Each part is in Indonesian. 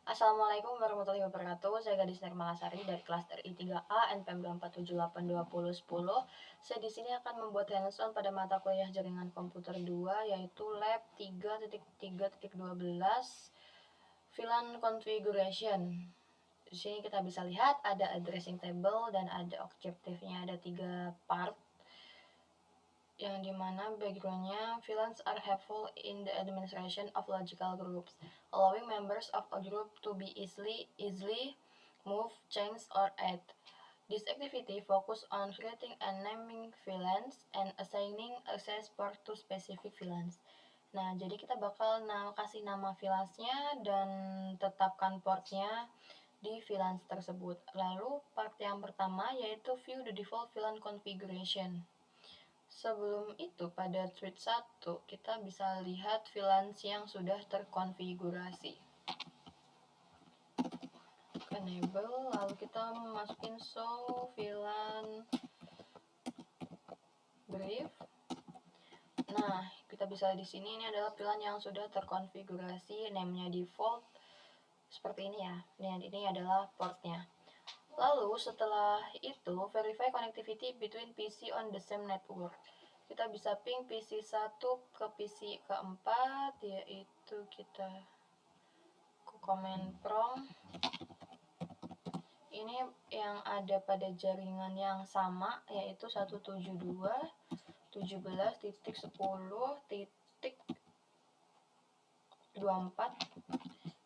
Assalamualaikum warahmatullahi wabarakatuh. Saya Gadis Nirmalasari dari kelas RI 3A NPM 247822010. Saya di sini akan membuat hands-on pada mata kuliah jaringan komputer 2 yaitu lab 3.3.12 VLAN configuration. Di sini kita bisa lihat ada addressing table dan ada objektifnya, ada 3 part yang dimana backgroundnya VLANs are helpful in the administration of logical groups, allowing members of a group to be easily move, change, or add. This activity focus on creating and naming VLANs and assigning access port to specific VLANs. Nah, jadi kita bakal kasih nama VLANs-nya dan tetapkan portnya di VLANs tersebut. Lalu part yang pertama yaitu view the default VLAN configuration. Sebelum itu, pada tweet 1, kita bisa lihat VLANs yang sudah terkonfigurasi. Enable, lalu kita masukin show VLAN brief. Nah, kita bisa lihat di sini ini adalah VLAN yang sudah terkonfigurasi, name-nya default seperti ini ya. Ini adalah portnya. Lalu setelah itu, verify connectivity between PC on the same network. Kita bisa ping PC 1 ke PC keempat, yaitu kita ke command prompt. Ini yang ada pada jaringan yang sama, yaitu 172.17.10.24.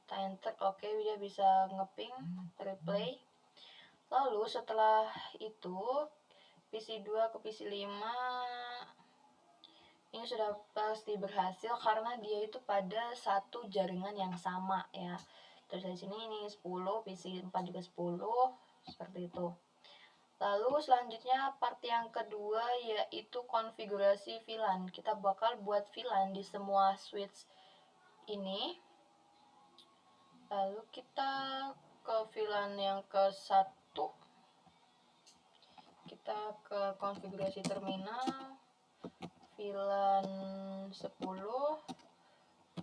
Kita enter, oke, dia bisa ngeping, replay. Lalu setelah itu PC 2 ke PC 5 ini sudah pasti berhasil karena dia itu pada satu jaringan yang sama ya. Terus di sini ini 10, PC 4 juga 10, seperti itu. Lalu selanjutnya part yang kedua yaitu konfigurasi VLAN. Kita bakal buat VLAN di semua switch ini. Lalu kita ke VLAN yang ke-1. Kita ke konfigurasi terminal. VLAN 10,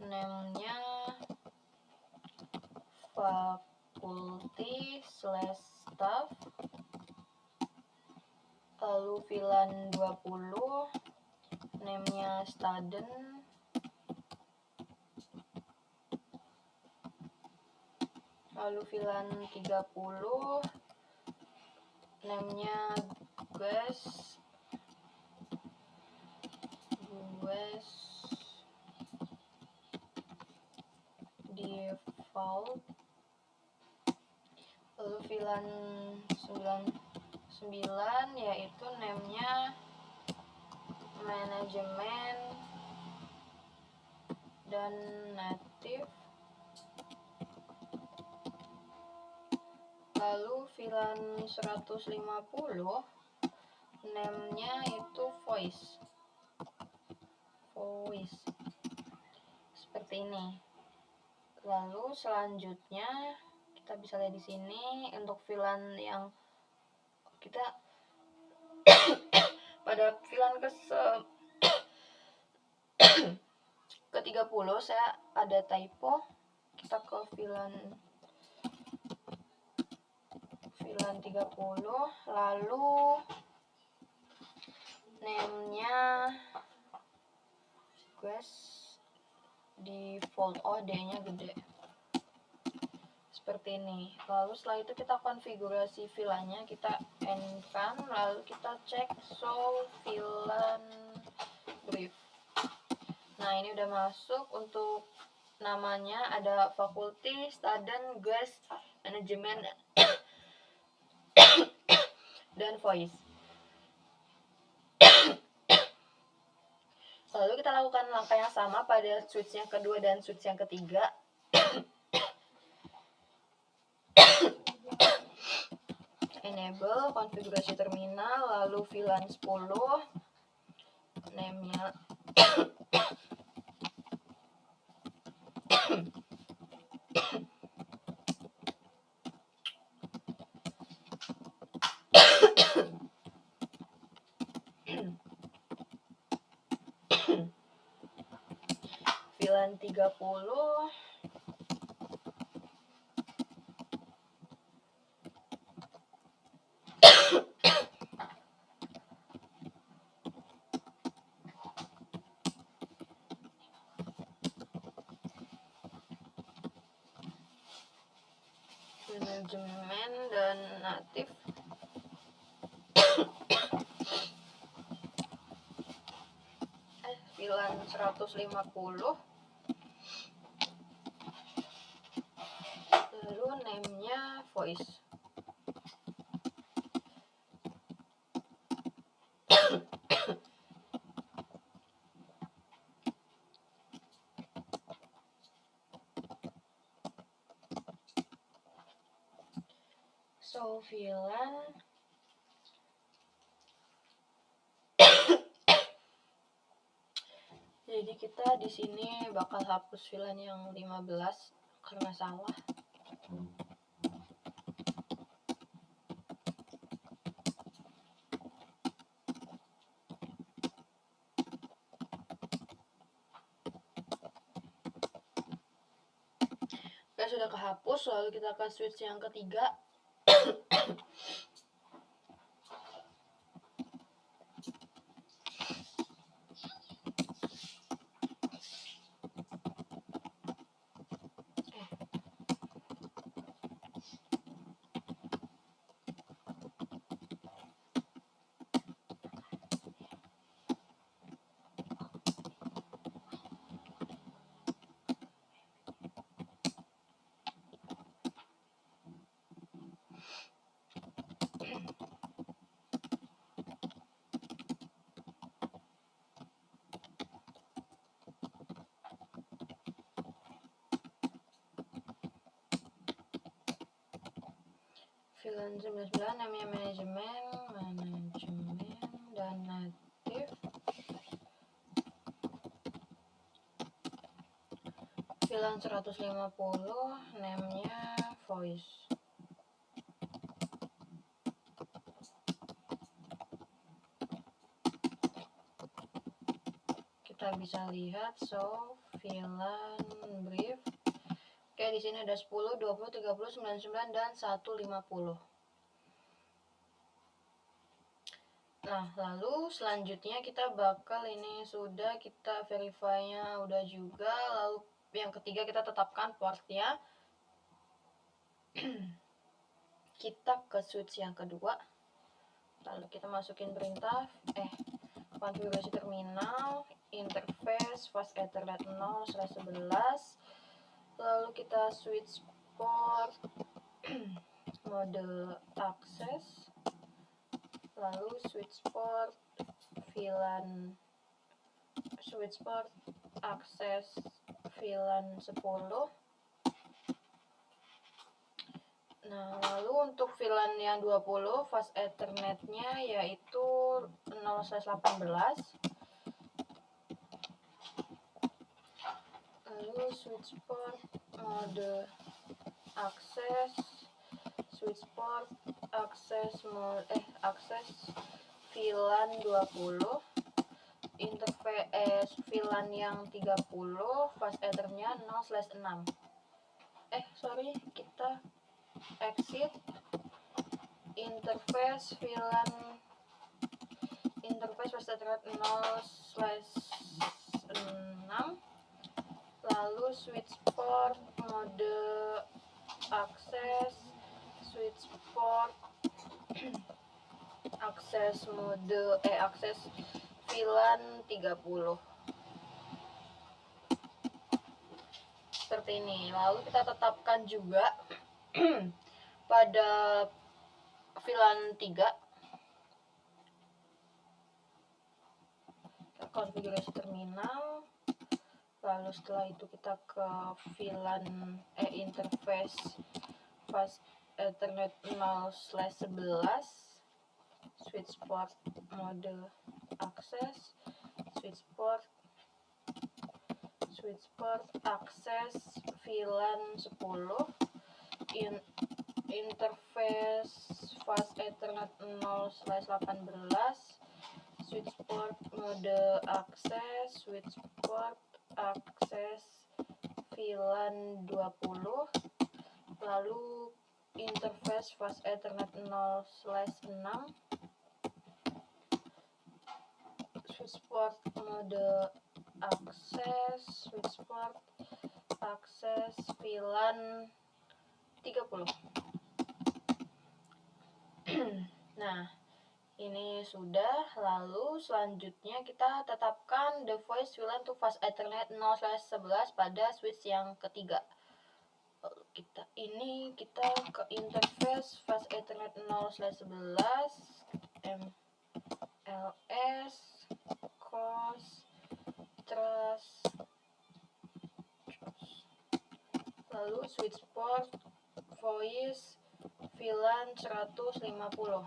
name-nya faculty/staff. Lalu VLAN 20, name-nya student. Lalu VLAN 30, name-nya guest default. Lalu VLAN 9 yaitu name-nya manajemen dan native. Lalu VLAN 150 name-nya itu voice seperti ini. Lalu selanjutnya kita bisa lihat di sini untuk VLAN yang kita pada VLAN ke-30 saya ada typo. Kita ke VLAN 30, lalu name-nya guest default, D-nya gede seperti ini. Lalu setelah itu kita konfigurasi VLAN-nya, kita end-kan, lalu kita cek show VLAN brief. Nah, ini udah masuk. Untuk namanya ada faculty, student, guest, manajemen dan voice. Lalu kita lakukan langkah yang sama pada switch yang kedua dan switch yang ketiga. Enable, konfigurasi terminal, lalu VLAN 10, name-nya VLAN 30, manajemen dan natif. VLAN 150, lalu name-nya voice. So VLAN jadi kita di sini bakal hapus VLAN yang 15 karena salah. Oke, sudah kehapus, lalu kita akan switch yang ketiga. VLAN 99 namanya manajemen dan natif. VLAN 150 name-nya voice. Kita bisa lihat VLAN brief. Oke, di sini ada 10, 20, 30, 99 dan 150. Nah, lalu selanjutnya kita bakal ini sudah kita verify-nya udah juga. Lalu yang ketiga kita tetapkan portnya. Kita ke switch yang kedua. Lalu kita masukin perintah konfigurasi terminal, interface fast Ethernet 0/11. Lalu kita switch port mode akses, lalu switch port akses VLAN 10. Nah, lalu untuk VLAN yang 20 fast Ethernet-nya yaitu 0/18. Lalu switch port mode akses, switch port akses VLAN 20, interface VLAN yang 30 fast Ethernet-nya 0/6. Kita exit interface fast Ethernet 0/6. Lalu switch port mode akses, switch port akses VLAN 30. Seperti ini. Lalu kita tetapkan juga pada VLAN 3 konfigurasi terminal. Lalu setelah itu kita ke VLAN interface fast Ethernet 0/11, switch port mode akses, switch port akses VLAN 10, interface fast Ethernet 0/18, switch port mode akses, switch port akses VLAN 20, lalu interface fast Ethernet 0/6, switch port mode akses, switch port akses VLAN 30. Nah, ini sudah. Lalu selanjutnya kita tetapkan the voice VLAN to fast Ethernet 0/11 pada switch yang ketiga. Lalu kita ke interface fast Ethernet 0/11 MLS cross trust, lalu switch port voice VLAN 150.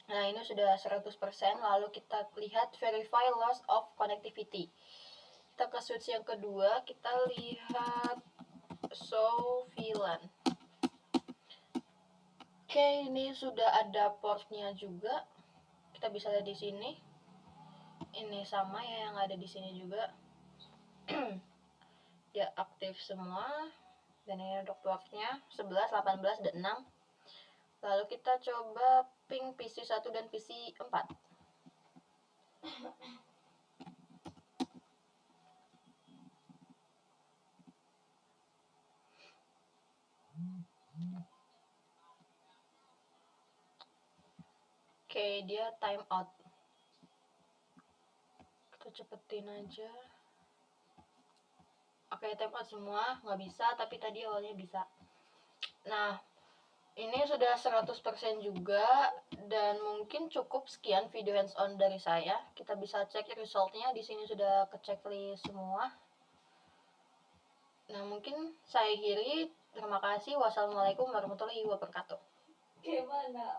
Nah, ini sudah 100%. Lalu kita lihat verify loss of connectivity. Kita ke switch yang kedua, kita lihat show VLAN. Oke, ini sudah ada portnya juga. Kita bisa lihat di sini. Ini sama ya yang ada di sini juga. Ya, aktif semua. Dan ini untuk portnya 11, 18, dan 6. Lalu kita coba ping PC 1 dan PC 4. Oke, dia time out. Kita cepetin aja. Oke, time out semua. Nggak bisa, tapi tadi awalnya bisa. Nah, ini sudah 100% juga. Dan mungkin cukup sekian video hands-on dari saya. Kita bisa cek resultnya. Di sini sudah ke checklist semua. Nah, mungkin saya akhiri. Terima kasih. Wassalamualaikum warahmatullahi wabarakatuh. Gimana?